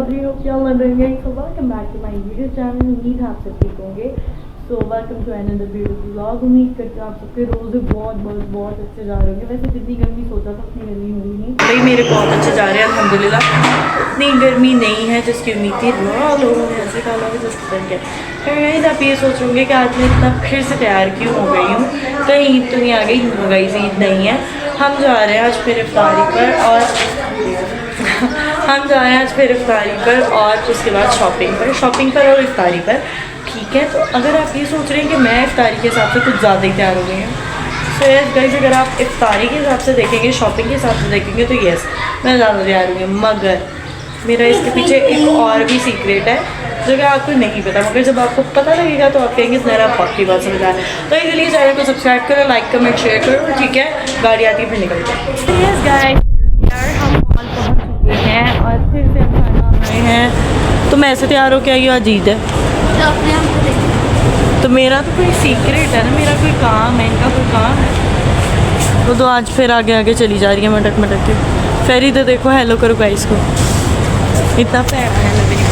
Chaudhary, hope you all are doing great. So welcome back to my YouTube channel. उम्मीद है आप सब ठीक होंगे. So welcome to another beautiful vlog. उम्मीद करते हैं आप सबके रोज़े बहुत अच्छे जा रहे होंगे. वैसे जितनी गर्मी सोचा था उतनी गर्मी हुई नहीं. भाई मेरे बहुत अच्छे जा रहे हैं अल्हम्दुलिल्लाह. इतनी गर्मी नहीं है जिसकी उम्मीद थी. लोगों ने ऐसे कहा कि जिसकी तरह क्या. फिर आप ये सोच रहे कि आज मैं इतना फिर से तैयार क्यों हो गई हूँ. कहीं ईद तो नहीं आ गई. गाइस ईद नहीं है. हम जा रहे हैं आज फिर इफ्तारी पर और उसके बाद शॉपिंग पर और इफ्तारी पर. ठीक है, तो अगर आप ये सोच रहे हैं कि मैं इफ्तारी के हिसाब से कुछ ज़्यादा ही तैयार हो गई हूँ, तो यस गाइस, अगर आप इफ्तारी के हिसाब से देखेंगे, शॉपिंग के हिसाब से देखेंगे, तो यस मैं ज़्यादा तैयार हुई. मगर मेरा इसके पीछे एक और भी सीक्रेट है जो कि आपको नहीं पता. मगर जब आपको पता लगेगा तो आप कहेंगे मेरा बहुत बात समझ आया. तो इसलिए चैनल को सब्सक्राइब करो, लाइक कमेंट शेयर करो. ठीक है, गाड़ी आती है फिर निकलते हैं. यस गाइस, यार हम मॉल पहुँच चुके हैं और फिर से हम खाना रहे हैं. तो मैं ऐसे तैयार हो के आई हूँ, अजीत है तो मेरा तो कोई सीक्रेट है ना, मेरा कोई काम है, इनका कोई काम है. वो तो आज फिर आगे चली जा रही है मटक के. फेरी तो देखो, हेलो करो गाइस को. इतना प्यार है ना मेरी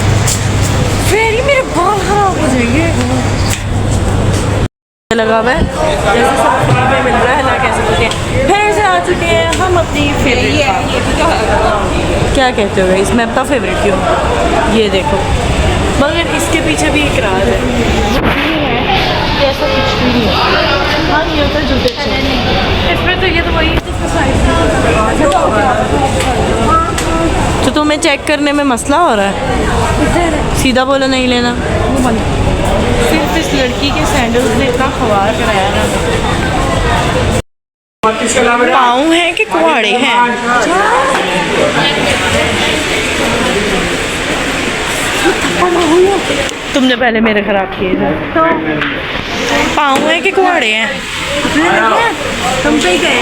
फेरी. मेरे बाल खराब हो जाएंगे. लगा हुआ है जैसे सब फ्री में मिल रहा है ना, कैसे बोलते हैं. फिर से आ चुके हैं हम अपनी फेवरेट. क्या कहते हो गाइस, मैं अपना फेवरेट क्यों. ये देखो, मगर इसके पीछे भी एक राज है. ऐसा कुछ भी नहीं है. हाँ, ये होता है जूते इसमें. तो ये तो वही तो तुम्हें चेक करने में मसला हो रहा है. सीधा बोलो नहीं लेना. सिर्फ इस लड़की के सैंडल्स ने इतना खवार कराया ना. पाँव हैं कि कुआड़े हैं. तुमने पहले मेरे खराब किए थे. तो पाँव हैं कि कुआड़े हैं. तुम सही गए.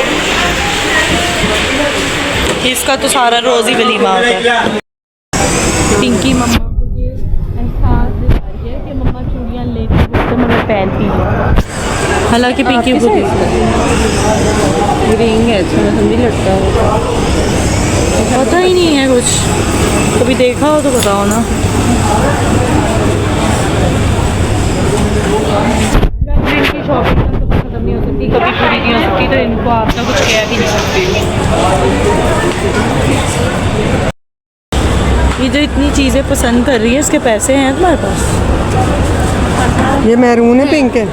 इसका तो सारा रोज़ ही वलीमा होता है. पिंकी मम्मा को ये एहसास दिला रही है कि मम्मा चूड़ियाँ लेके तो मगर पहनती है. हालांकि पिंकी को रिंग है, समझी लटका पता ही नहीं है कुछ. कभी देखा हो तो बताओ ना. इनकी शॉपिंग कभी ख़त्म नहीं हो सकती, कभी पूरी नहीं हो सकती, तो इनको आप ना कुछ कह भी नहीं सकते. ये जो इतनी चीज़ें पसंद कर रही है, इसके पैसे हैं तुम्हारे पास. ये मैरून है, पिंक है.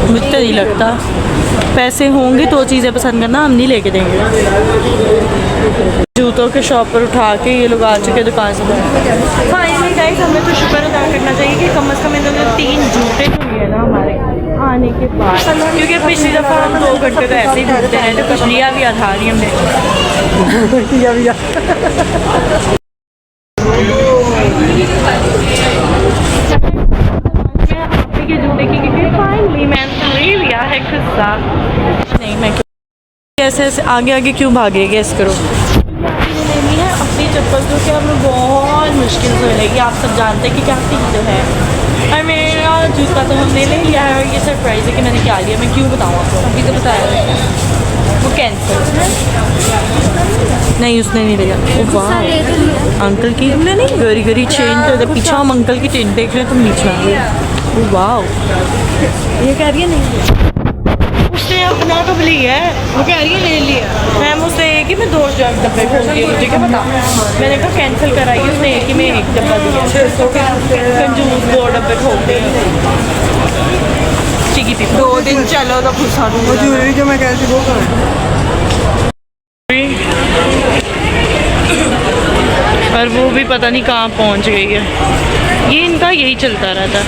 मुझे तो नहीं लगता. पैसे होंगे तो चीज़ें पसंद करना, हम नहीं लेके देंगे. जूतों के शॉप पर उठा के ये लोग आ चुके हैं दुकान से. फाइनली गाइस, हमें तो शुक्र अदा करना चाहिए कि कम से कम इन्होंने 3 जूते लिए है ना हमारे आने के बाद. क्योंकि पिछली दफ़ा हम 2 घंटे तो ऐसे ही घूमते रहे थे. कुछ लिया भी आधा रही हमने. के जूते की क्योंकि फाइनली मैंने ले लिया है किस्सा. नहीं, मैं ऐसे आगे क्यों भागे. गेस करो. लेनी है अपनी चप्पल जो कि हमें बहुत मुश्किल से मिलेगी. आप सब जानते हैं कि क्या चीज़ है. और मेरा जूता तो हमने ले लिया है. और ये सरप्राइज़ है कि मैंने क्या लिया. मैं क्यों बताऊँ आपको, अभी तो बताया वो कैंसिल नहीं, उसने नहीं लिया. वाह, अंकल की तुमने नहीं गरी चेंज कर दिया. पीछे हम अंकल की टेंट देख रहे हैं, तुम नीचे आ गए. वाह, ये कह रही है नहीं. उसने अपना तो लिया है, वो कह रही है ले लिया. मैम उसने एक ही में 2 डब्बे खोल दिए. मुझे क्या पता. मैंने कहा कैंसिल कराई. उसने एक ही में 1 डब्बा दिया. तो कंजूस 2 डब्बे खोल दिए. चिकी पी 2 दिन चलो तो घुसा दूँगा. वो ज्वेलरी जो मैं कह रही वो कर. और वो भी पता नहीं कहाँ पहुँच गई है. ये इनका यही चलता रहता.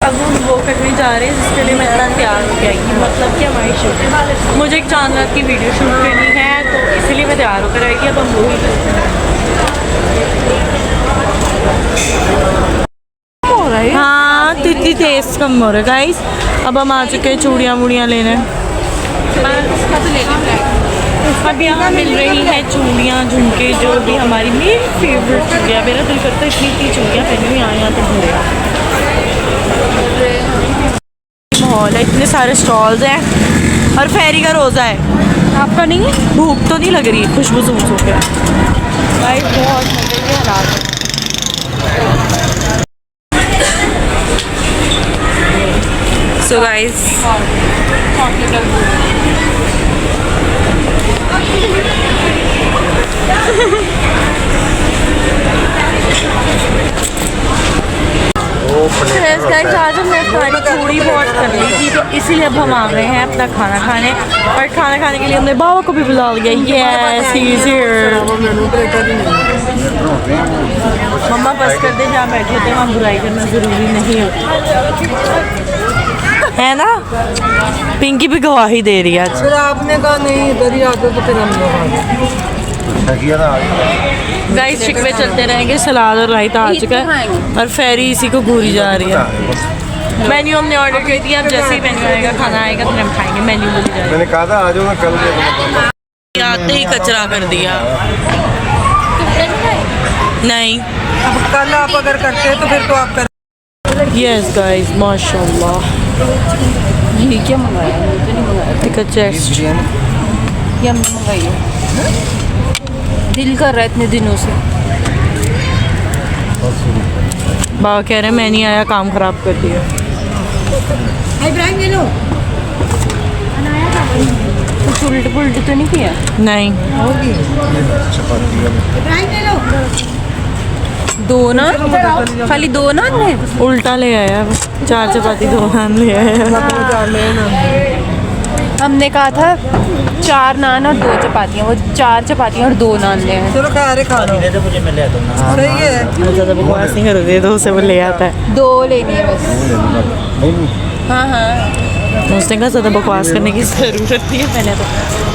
अब हम वो करने जा रहे हैं जिसके लिए मैं इतना तैयार हो गया. मतलब कि हमारी शूट, मुझे एक चांद रात की वीडियो शूट करनी है, तो इसीलिए मैं तैयार होकर आएगी. अब हम वही हो रहा है. हाँ, तो इतनी टेस्ट कम हो रहा है गाइस. अब हम आ चुके हैं चूड़ियाँ लेने. अब यहाँ मिल रही हैं चूड़ियाँ झुमके, जो भी हमारी मेरी फेवरेट चूड़ियाँ. मेरा दिल करता है इतनी चूड़ियाँ पहनी हुई यहाँ तक घूरे. माहौल है, इतने सारे स्टॉल्स हैं और फेरी का रोज़ा है. आपका नहीं है? भूख तो नहीं लग रही, खुशबू से के. भाई बहुत मजे के हालात हैं. So guys, आज हमने अफ्तारी थोड़ी बहुत कर ली थी, तो इसीलिए अब हम आ गए हैं अपना खाना खाने। और खाना खाने के लिए हमने बाबा को भी बुला लिया। Yes, he is here. मम्मा बस कर दे, जहाँ बैठे थे वहाँ बुराई करना ज़रूरी नहीं है ना। पिंकी भी गवाही दे रही है आज। फिर आपने कहा नहीं इधर ही आते तो फिर हम लोग गाइस शिकवे चलते रहेंगे। सलाद और रायता आ चुका है और फेरी इसी को घूरी जा रही है। मेन्यू हमने ऑर्डर कर दिया, अब जैसे ही मेन्यू आएगा, खाना आएगा, फिर हम खाएंगे। मेन्यू बोली जाएगी। मैंने कहा था आ जाओ मैं कल आते ही कचरा कर दिया। नहीं, अब कल आप अगर करते हैं तो फिर तो आप कर। यस गाइस, माशाल्लाह। ये क्या मंगाया है? मुझे नहीं मंगाया। एक चेस्ट ये हमने मंगाई है। दिल कर रहा है इतने दिनों से। बाबा कह रहे हैं मैं नहीं आया, काम खराब कर दिया। कुछ उल्टे पुल्टे तो नहीं किया? नहीं, दो नान, खाली दो नान है। उल्टा ले आया। 4 चपाती 2 नान ले आया। हमने कहा था 4 नान और 2 चपातियाँ, वो 4 चपातियाँ और 2 नान ले आए। चलो खा रहे खाना सही है। ज़्यादा बकवास नहीं कर दे दो, उसे वो ले आता है। 2 लेनी है बस। हाँ हाँ, उसने कहा ज़्यादा बकवास करने की ज़रूरत नहीं है मैंने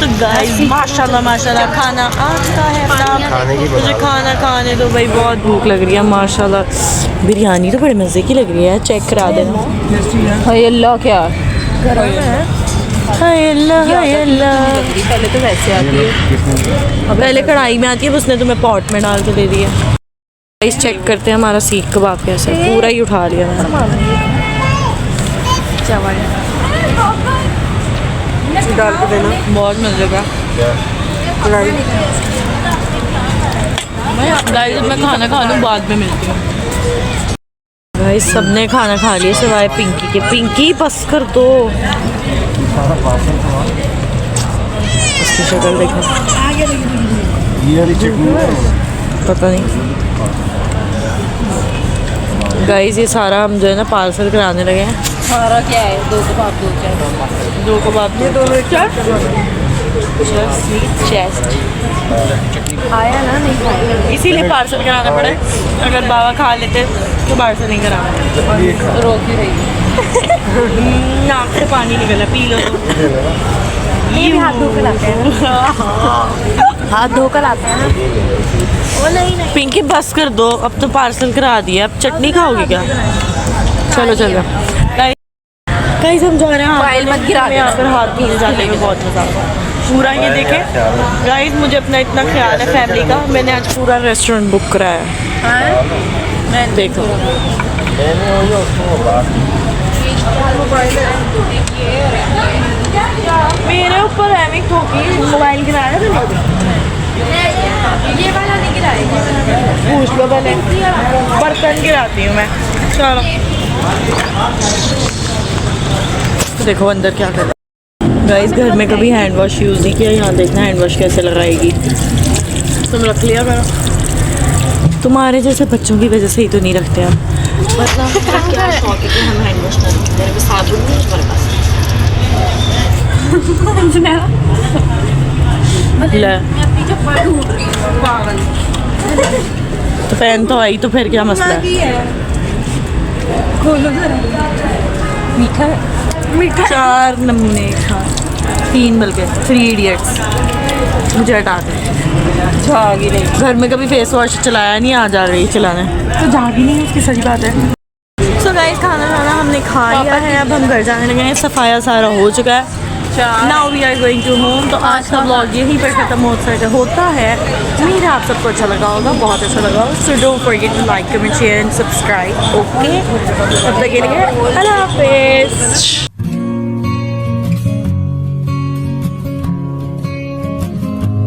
तो गाइस माशाल्लाह माशाल्लाह खाना आता है अपना। मुझे खाना खाने दो भाई, बहुत भूख लग रही है माशाल्लाह। बिरयानी तो बड़े मज़े की लग रही है, चेक करा देना। हाय अल्लाह, क्या हाय अल्लाह, हाय अल्लाह। पहले तो वैसे आती है, पहले कढ़ाई में आती है, उसने तुम्हें पॉट में डाल के दे दिया। गाइस चेक करते हैं हमारा सीख कबाब कैसा है। पूरा ही उठा लिया मैंने। डाल के देना बहुत मज़े का। कढ़ाई। गाइस मैं खाना खा लूँ, बाद में मिलती हूँ। गाइस सबने खाना खा लिया सिवाय पिंकी के। पिंकी बस कर दो। उसकी शक्ल देखो, पता नहीं। गाइस ये सारा हम जो है ना पार्सल कराने लगे हैं। हमारा क्या है? 2 कबाब 2 चाय। 2 कबाब ये दोनों चेस्ट आया ना, नहीं खाया। इसीलिए पार्सल कराना पड़ा। अगर बाबा खा लेते तो पार्सल नहीं कराना। रोक ही रही। नाक से पानी निकला, पी लो। ये भी हाथ धोकर लाते हैं। हाथ धोकर लाते हैं ना। वो नहीं। पिंकी बस कर दो, अब तो पार्सल करा दिया, अब चटनी खाओगी क्या? चलो चलो गाइस हम जा रहे हैं। मोबाइल मत गिरा यहाँ पर हाथ धोने जाने में बहुत मज़ा आता है। पूरा ये देखें गाइस, मुझे अपना इतना ख्याल है फैमिली का। मैंने आज पूरा रेस्टोरेंट बुक कराया है। मैं देखो मेरे ऊपर एमिक होगी। मोबाइल गिराया था ये वाला नहीं गिराएगी। पूछ लो पहले। बर्तन गिराती हूँ मैं। चलो देखो अंदर क्या कर रहा है। गाइस घर में कभी हैंड वॉश यूज़ नहीं किया। यहाँ देखना हैंड वॉश कैसे लगाएगी। तुम रख लिया करो। तुम्हारे जैसे बच्चों की वजह से ही तो नहीं रखते हम। मतलब क्या शौक है कि हम हैंड वॉश ना रखते हैं। साबुन नहीं है हमारे पास। ले तो पहन तो आई, तो फिर क्या मसला है? मीठा है। मीठा 4 नमूने खा, 3 बल्कि 3 इडियट्स। मुझे हटा दे। जागी नहीं। घर में कभी फेस वॉश चलाया नहीं, आ जा रही चलाने तो जागी नहीं, उसकी सही बात है। सो गाइस खाना हमने खा लिया है, अब हम घर जाने लगे हैं। सफाया सारा हो चुका है। Now we are going to home. तो आज का व्लॉग यहीं पर खत्म होता है। उम्मीद है आप सबको अच्छा लगा होगा, बहुत अच्छा लगा होगा। So don't forget to like, comment, share and subscribe. Okay, तब तक के लिए अल्लाह हाफिज़।